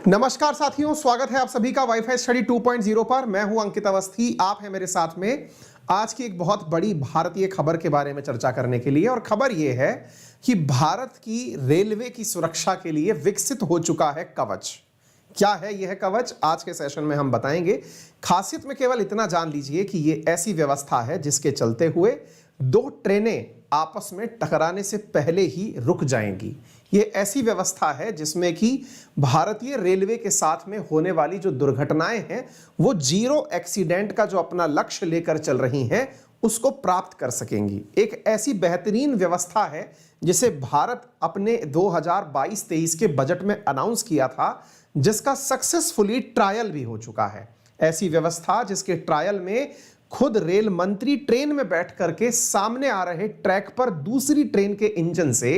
नमस्कार साथियों, स्वागत है आप सभी का वाईफाई स्टडी 2.0 पर। मैं हूं अंकित अवस्थी, आप हैं मेरे साथ में आज की एक बहुत बड़ी भारतीय खबर के बारे में चर्चा करने के लिए। और खबर यह है कि भारत की रेलवे की सुरक्षा के लिए विकसित हो चुका है कवच। क्या है यह कवच, आज के सेशन में हम बताएंगे। खासियत में केवल इतना जान लीजिए कि यह ऐसी व्यवस्था है जिसके चलते हुए दो ट्रेनें आपस में टकराने से पहले ही रुक जाएंगी। ये ऐसी व्यवस्था है जिसमें कि भारतीय रेलवे के साथ में होने वाली जो दुर्घटनाएं हैं वो जीरो एक्सीडेंट का जो अपना लक्ष्य लेकर चल रही हैं उसको प्राप्त कर सकेंगी। एक ऐसी बेहतरीन व्यवस्था है जिसे भारत अपने 2022-23 के बजट में अनाउंस किया था, जिसका सक्सेसफुली ट्रायल भी हो चुका है। ऐसी व्यवस्था जिसके ट्रायल में खुद रेल मंत्री ट्रेन में बैठ करके सामने आ रहे ट्रैक पर दूसरी ट्रेन के इंजन से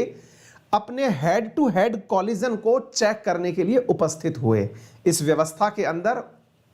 अपने हेड टू हेड कॉलिजन को चेक करने के लिए उपस्थित हुए। इस व्यवस्था के अंदर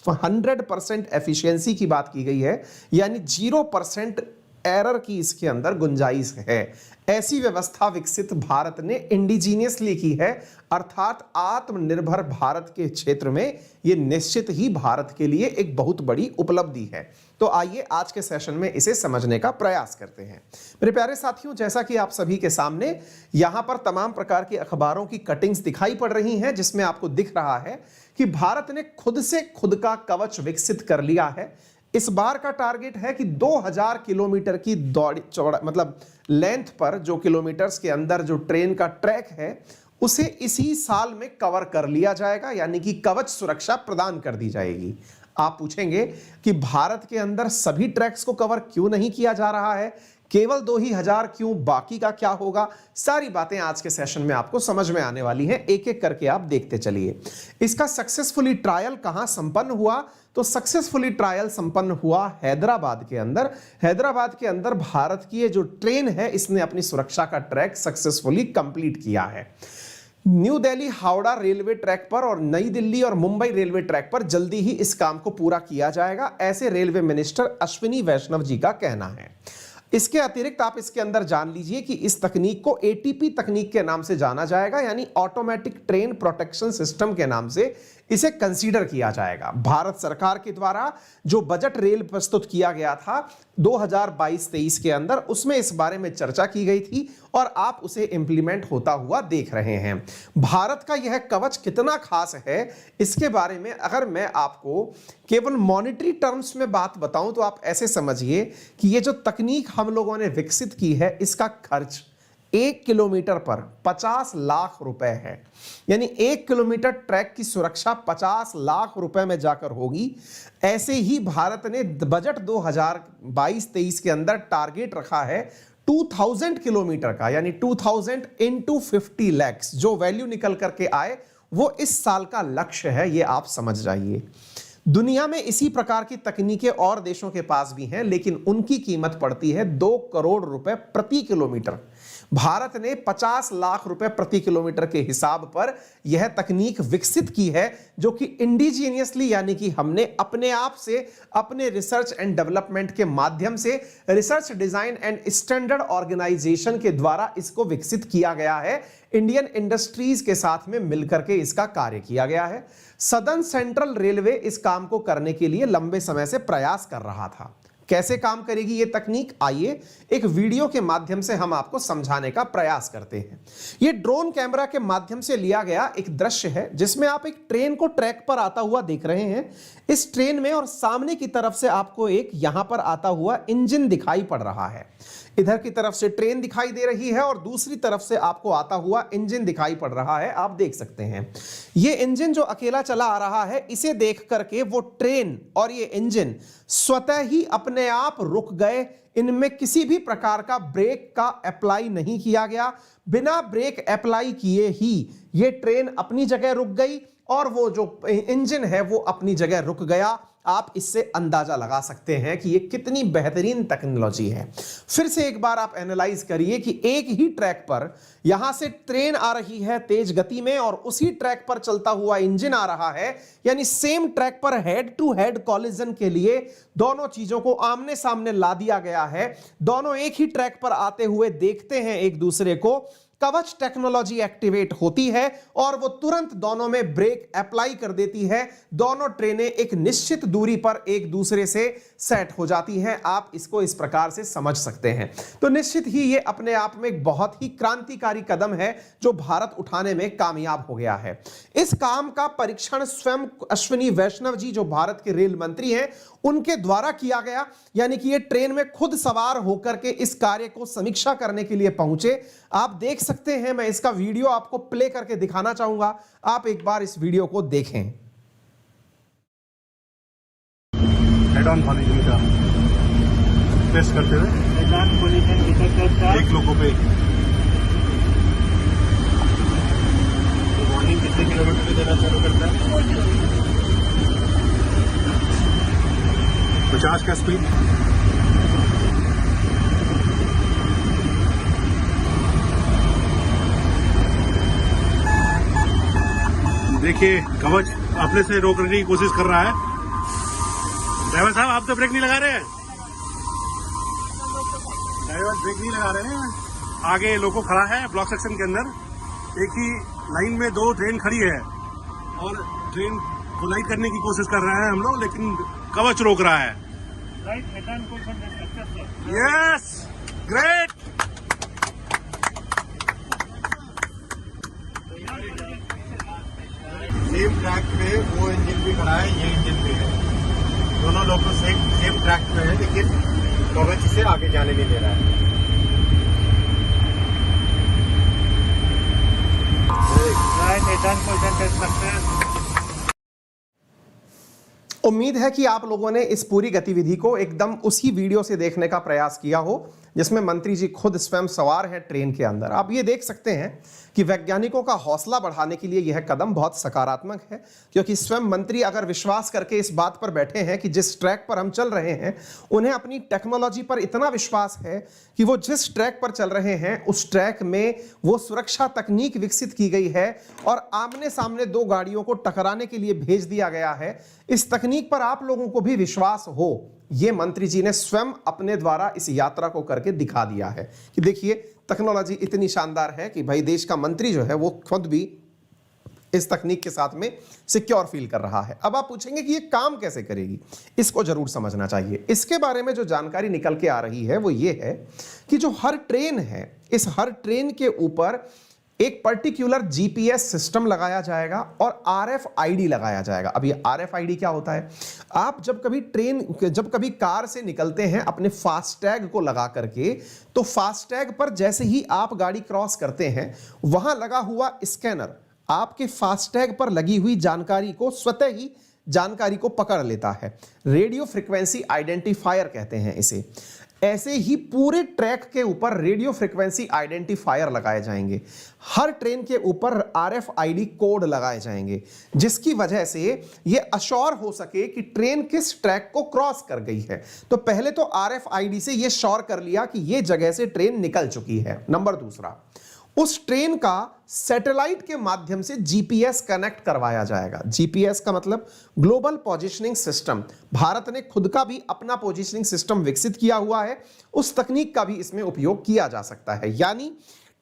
100% एफिशिएंसी की बात की गई है, यानी 0% एरर की इसके अंदर गुंजाइश है। ऐसी व्यवस्था विकसित भारत ने इंडिजीनियसली की है, अर्थात आत्मनिर्भर भारत के क्षेत्र में यह निश्चित ही भारत के लिए एक बहुत बड़ी उपलब्धि है। तो आइए आज के सेशन में इसे समझने का प्रयास करते हैं। मेरे प्यारे साथियों, जैसा कि आप सभी के सामने यहां पर तमाम प्रकार की अखबारों की कटिंग्स दिखाई पड़ रही हैं, जिसमें आपको दिख रहा है कि भारत ने खुद से खुद का कवच विकसित कर लिया है। इस बार का टारगेट है कि 2000 किलोमीटर की दौड़ चौड़ा मतलब लेंथ पर जो किलोमीटर्स के अंदर जो ट्रेन का ट्रैक है उसे इसी साल में कवर कर लिया जाएगा, यानी कि कवच सुरक्षा प्रदान कर दी जाएगी। आप पूछेंगे कि भारत के अंदर सभी ट्रैक्स को कवर क्यों नहीं किया जा रहा है, केवल 2000 क्यों, बाकी का क्या होगा? सारी बातें आज के सेशन में आपको समझ में आने वाली हैं, एक एक करके आप देखते चलिए। इसका सक्सेसफुली ट्रायल कहां संपन्न हुआ? तो सक्सेसफुली ट्रायल संपन्न हुआ हैदराबाद के अंदर। हैदराबाद के अंदर भारत की ये जो ट्रेन है इसने अपनी सुरक्षा का ट्रैक सक्सेसफुली कंप्लीट किया है। New Delhi Howrah railway track पर और नई दिल्ली और मुंबई रेलवे ट्रैक पर जल्दी ही इस काम को पूरा किया जाएगा, ऐसे रेलवे मिनिस्टर अश्विनी वैष्णव जी का कहना है। इसके अतिरिक्त आप इसके अंदर जान लीजिए कि इस तकनीक को एटीपी तकनीक के नाम से जाना जाएगा, यानी ऑटोमेटिक ट्रेन प्रोटेक्शन सिस्टम के नाम से इसे कंसीडर किया जाएगा। भारत सरकार के द्वारा जो बजट रेल प्रस्तुत किया गया था 2022-23 के अंदर, उसमें इस बारे में चर्चा की गई थी और आप उसे इंप्लीमेंट होता हुआ देख रहे हैं। भारत का यह कवच कितना खास है इसके बारे में अगर मैं आपको केवल मॉनेटरी टर्म्स में बात बताऊं तो आप ऐसे समझिए कि ये जो तकनीक हम लोगों ने विकसित की है इसका खर्च 1 किलोमीटर पर 50 लाख रुपए है, यानी 1 किलोमीटर ट्रैक की सुरक्षा 50 लाख रुपए में जाकर होगी। ऐसे ही भारत ने बजट 2022-23 के अंदर टारगेट रखा है 2000 किलोमीटर का, यानी 2000 into 50 lakhs जो वैल्यू निकल करके आए वो इस साल का लक्ष्य है, ये आप समझ जाइए। दुनिया में इसी प्रकार की तकनीकें और देशों के पास भी हैं, लेकिन उनकी कीमत पड़ती है 2 करोड़ रुपए प्रति किलोमीटर। भारत ने 50 लाख रुपए प्रति किलोमीटर के हिसाब पर यह तकनीक विकसित की है, जो कि इंडिजीनियसली यानी कि हमने अपने आप से अपने रिसर्च एंड डेवलपमेंट के माध्यम से research design and standard organisation के द्वारा इसको विकसित किया गया है। इंडियन इंडस्ट्रीज के साथ में मिलकर के इसका कार्य किया गया है। सदर्न सेंट्रल रेलवे इस काम को करने के लिए लंबे समय से प्रयास कर रहा था। कैसे काम करेगी ये तकनीक, आइए एक वीडियो के माध्यम से हम आपको समझाने का प्रयास करते हैं। ये ड्रोन कैमरा के माध्यम से लिया गया एक दृश्य है जिसमें आप एक ट्रेन को ट्रैक पर आता हुआ देख रहे हैं। इस ट्रेन में और सामने की तरफ से आपको एक यहां पर आता हुआ इंजन दिखाई पड़ रहा है। इधर की तरफ से ट्रेन दिखाई दे रही है और दूसरी तरफ से आपको आता हुआ इंजन दिखाई पड़ रहा है, आप देख सकते हैं। ये इंजन जो अकेला चला आ रहा है इसे देख करके वो ट्रेन और ये इंजन स्वतः ही अपने आप रुक गए। इनमें किसी भी प्रकार का ब्रेक का अप्लाई नहीं किया गया। बिना ब्रेक अप्लाई किए ही ये ट्रेन अपनी जगह रुक गई और वो जो इंजन है वो अपनी जगह रुक गया। आप इससे अंदाजा लगा सकते हैं कि ये कितनी बेहतरीन टेक्नोलॉजी है। फिर से एक बार आप एनालाइज करिए कि एक ही ट्रैक पर यहां से ट्रेन आ रही है तेज गति में और उसी ट्रैक पर चलता हुआ इंजन आ रहा है, यानी सेम ट्रैक पर हेड टू हेड कॉलिजन के लिए दोनों चीजों को आमने सामने ला दिया गया है। दोनों एक ही ट्रैक पर आते हुए देखते हैं एक दूसरे को। कवच टेक्नोलॉजी एक्टिवेट होती है और वो तुरंत दोनों में ब्रेक अप्लाई कर देती है। दोनों ट्रेनें एक निश्चित दूरी पर एक दूसरे से सेट हो जाती हैं। आप इसको इस प्रकार से समझ सकते हैं। तो निश्चित ही ये अपने आप में एक बहुत ही क्रांतिकारी कदम है जो भारत उठाने में कामयाब हो गया है। इस काम का परीक्षण स्वयं अश्विनी वैष्णव जी जो भारत के रेल मंत्री हैं उनके द्वारा किया गया, यानी कि ये ट्रेन में खुद सवार होकर के इस कार्य को समीक्षा करने के लिए पहुंचे। आप देख सकते हैं, मैं इसका वीडियो आपको प्ले करके दिखाना चाहूंगा, आप एक बार इस वीडियो को देखें। हेड ऑन पोजीशन का प्रेस करते हुए हेड ऑन पोजीशन एक लोगों पे वार्निंग कितने किलोमीटर पे देना चालू करता है? 50 का स्पीड। देखिए कवच अपने से रोकने की कोशिश कर रहा है। ड्राइवर साहब आप तो ब्रेक नहीं लगा रहे हैं। ड्राइवर ब्रेक नहीं लगा रहे हैं। आगे लोगो खड़ा है ब्लॉक सेक्शन के अंदर। एक ही लाइन में 2 ट्रेन खड़ी है और ट्रेन को लाइट करने की कोशिश कर रहे हैं हम लोग, लेकिन कवच रोक रहा है। Yes, great. सेम ट्रैक पे वो इंजन भी खड़ा है, ये इंजन भी है, दोनों लोग सेम ट्रैक पे है, लेकिन कवच से आगे जाने नहीं दे रहा है। उम्मीद है कि आप लोगों ने इस पूरी गतिविधि को एकदम उसी वीडियो से देखने का प्रयास किया हो जिसमें मंत्री जी खुद स्वयं सवार हैं ट्रेन के अंदर। आप ये देख सकते हैं कि वैज्ञानिकों का हौसला बढ़ाने के लिए यह कदम बहुत सकारात्मक है, क्योंकि स्वयं मंत्री अगर विश्वास करके इस बात पर बैठे हैं कि जिस ट्रैक पर हम चल रहे हैं उन्हें अपनी टेक्नोलॉजी पर इतना विश्वास है कि वो जिस ट्रैक पर चल रहे हैं उस ट्रैक में वो सुरक्षा तकनीक विकसित की गई है और आमने सामने 2 गाड़ियों को टकराने के लिए भेज दिया गया है। इस तकनीक पर आप लोगों को भी विश्वास हो, ये मंत्री जी ने स्वयं अपने द्वारा इस यात्रा को करके दिखा दिया है कि देखिए टेक्नोलॉजी इतनी शानदार है कि भाई देश का मंत्री जो है वो खुद भी इस तकनीक के साथ में सिक्योर फील कर रहा है। अब आप पूछेंगे कि ये काम कैसे करेगी, इसको जरूर समझना चाहिए। इसके बारे में जो जानकारी निकल के आ रही है वो ये है कि जो हर ट्रेन है, इस हर ट्रेन के ऊपर एक पर्टिकुलर जीपीएस सिस्टम लगाया जाएगा और आरएफआईडी लगाया जाएगा। अब ये आरएफआईडी क्या होता है? आप जब कभी कार से निकलते हैं अपने फास्टैग को लगा करके, तो फास्टैग पर जैसे ही आप गाड़ी क्रॉस करते हैं वहां लगा हुआ स्कैनर आपके फास्टैग पर लगी हुई जानकारी को स्वतः ही जानकारी को पकड़ लेता है। रेडियो फ्रीक्वेंसी आइडेंटिफायर कहते हैं इसे। ऐसे ही पूरे ट्रैक के ऊपर रेडियो फ्रीक्वेंसी आइडेंटिफायर लगाए जाएंगे, हर ट्रेन के ऊपर आरएफआईडी कोड लगाए जाएंगे, जिसकी वजह से यह अश्योर हो सके कि ट्रेन किस ट्रैक को क्रॉस कर गई है। तो पहले तो आरएफआईडी से यह श्योर कर लिया कि यह जगह से ट्रेन निकल चुकी है। नंबर दूसरा, उस ट्रेन का सैटेलाइट के माध्यम से जीपीएस कनेक्ट करवाया जाएगा। जीपीएस का मतलब ग्लोबल पोजीशनिंग सिस्टम। भारत ने खुद का भी अपना पोजीशनिंग सिस्टम विकसित किया हुआ है, उस तकनीक का भी इसमें उपयोग किया जा सकता है। यानी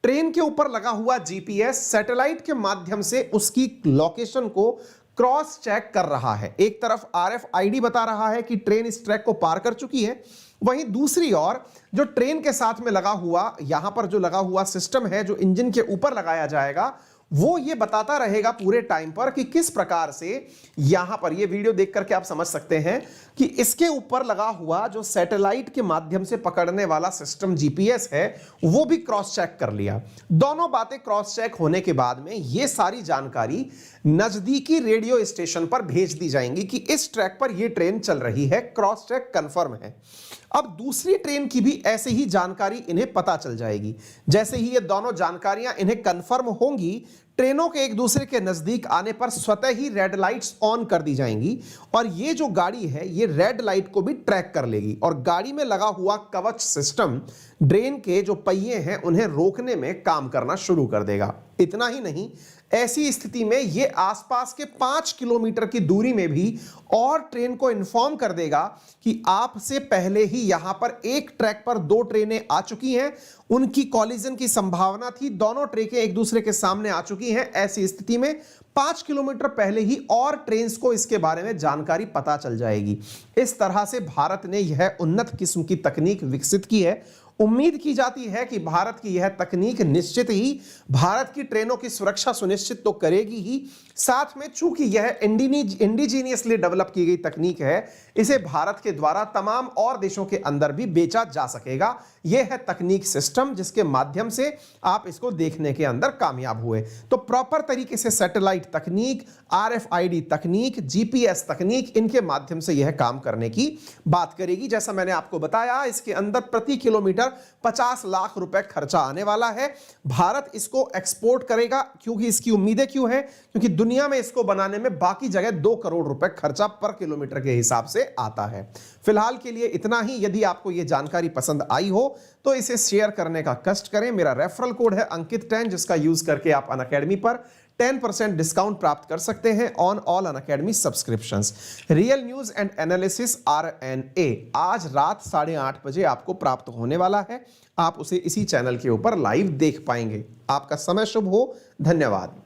ट्रेन के ऊपर लगा हुआ जीपीएस सैटेलाइट के माध्यम से उसकी लोकेशन को क्रॉस चेक कर रहा है। एक तरफ आरएफआईडी बता रहा है कि ट्रेन इस ट्रैक को पार कर चुकी है, वहीं दूसरी ओर जो ट्रेन के साथ में लगा हुआ यहां पर जो लगा हुआ सिस्टम है जो इंजन के ऊपर लगाया जाएगा, वो ये बताता रहेगा पूरे टाइम पर कि किस प्रकार से यहां पर ये वीडियो देख करके आप समझ सकते हैं कि इसके ऊपर लगा हुआ जो सैटेलाइट के माध्यम से पकड़ने वाला सिस्टम जीपीएस है वो भी क्रॉस चेक कर लिया। दोनों बातें क्रॉस चेक होने के बाद में ये सारी जानकारी नजदीकी रेडियो स्टेशन पर भेज दी जाएंगी कि इस ट्रैक पर यह ट्रेन चल रही है, क्रॉस चेक कंफर्म है। अब दूसरी ट्रेन की भी ऐसे ही जानकारी इन्हें पता चल जाएगी। जैसे ही ये दोनों जानकारियां इन्हें कंफर्म होंगी, ट्रेनों के एक दूसरे के नजदीक आने पर स्वतः ही रेड लाइट्स ऑन कर दी जाएंगी और ये जो गाड़ी है ये रेड लाइट को भी ट्रैक कर लेगी और गाड़ी में लगा हुआ कवच सिस्टम ट्रेन के जो पहिए हैं उन्हें रोकने में काम करना शुरू कर देगा। इतना ही नहीं, ऐसी स्थिति में ये आसपास के 5 किलोमीटर की दूरी में भी और ट्रेन को इन्फॉर्म कर देगा कि आपसे पहले ही यहां पर एक ट्रैक पर 2 ट्रेनें आ चुकी हैं, उनकी कॉलिजन की संभावना थी, दोनों ट्रेनें एक दूसरे के सामने आ चुकी हैं। ऐसी स्थिति में 5 किलोमीटर पहले ही और ट्रेन को इसके बारे में जानकारी पता चल जाएगी। इस तरह से भारत ने यह उन्नत किस्म की तकनीक विकसित की है। उम्मीद की जाती है कि भारत की यह तकनीक निश्चित ही भारत की ट्रेनों की सुरक्षा सुनिश्चित तो करेगी ही, साथ में चूंकि यह इंडिजीनियसली डेवलप की गई तकनीक है, इसे भारत के द्वारा तमाम और देशों के अंदर भी बेचा जा सकेगा। यह है तकनीक सिस्टम जिसके माध्यम से आप इसको देखने के अंदर कामयाब हुए। तो प्रॉपर तरीके से सैटेलाइट तकनीक, RFID तकनीक, GPS तकनीक, इनके माध्यम से यह काम करने की बात करेगी। जैसा मैंने आपको बताया, इसके अंदर प्रति किलोमीटर 50 लाख रुपए खर्चा आने वाला है। भारत इसको एक्सपोर्ट करेगा। क्योंकि इसकी उम्मीदें क्यों हैं? क्योंकि दुनिया में इसको बनाने में बाकी जगह 2 करोड़ रुपए खर्चा पर किलोमीटर के हिसाब से आता है। फिलहाल के लिए इतना ही। यदि आपको यह जानकारी पसंद आई हो तो इसे शेयर करने का कष्ट करें। मेरा रेफरल कोड है अंकित10, जिसका यूज करके आप अनअकैडमी पर 10% डिस्काउंट प्राप्त कर सकते हैं on all Unacademy subscriptions. Real news and analysis RNA आज रात 8:30 बजे आपको प्राप्त होने वाला है। आप उसे इसी चैनल के ऊपर लाइव देख पाएंगे। आपका समय शुभ हो। धन्यवाद।